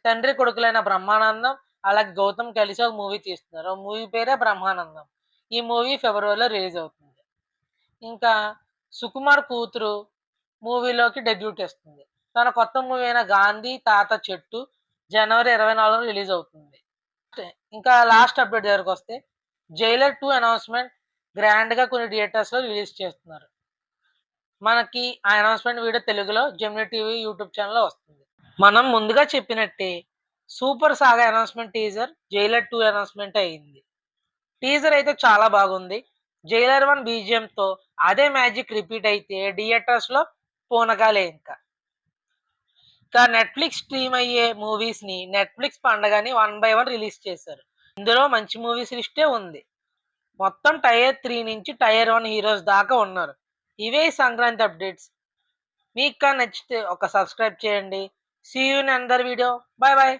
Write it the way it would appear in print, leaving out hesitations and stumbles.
తండ్రి కొడుకులైన బ్రహ్మానందం అలాగే గౌతమ్ కలిసి ఒక మూవీ తీస్తున్నారు. ఆ మూవీ పేరే బ్రహ్మానందం. ఈ మూవీ ఫిబ్రవరిలో రిలీజ్ అవుతుంది. ఇంకా సుకుమార్ కూతురు మూవీలోకి డెబ్యూట్ ఇస్తుంది. తన కొత్త మూవీ అయిన గాంధీ తాత చెట్టు జనవరి 24 రిలీజ్ అవుతుంది. ఇంకా లాస్ట్ అప్డేట్ దగ్గరకు వస్తే జైలర్ 2 అనౌన్స్మెంట్ గ్రాండ్ గా కొన్ని థియేటర్స్ లో రిలీజ్ చేస్తున్నారు. మనకి ఆ అనౌన్స్మెంట్ వీడియో తెలుగులో జెమినీ టీవీ యూట్యూబ్ ఛానల్లో వస్తుంది. మనం ముందుగా చెప్పినట్టే సూపర్ సాగా అనౌన్స్మెంట్ టీజర్ జైలర్ 2 అనౌన్స్మెంట్ అయింది. టీజర్ అయితే చాలా బాగుంది. జైలర్ 1 బీజిఎం తో అదే మ్యాజిక్ రిపీట్ అయితే థియేటర్స్ లో పూనకాలే ఇంకా నెట్ఫ్లిక్స్ స్ట్రీమ్ అయ్యే మూవీస్ ని నెట్ఫ్లిక్స్ పండగని 1 by 1 రిలీజ్ చేశారు. ఇందులో మంచి మూవీస్ లిస్టే ఉంది. మొత్తం టైర్ 3 నుంచి టైర్ 1 హీరోస్ దాకా ఉన్నారు. ఇవే ఈ సంక్రాంతి అప్డేట్స్. మీకు నచ్చితే ఒక సబ్స్క్రైబ్ చేయండి. See you in another video. Bye by.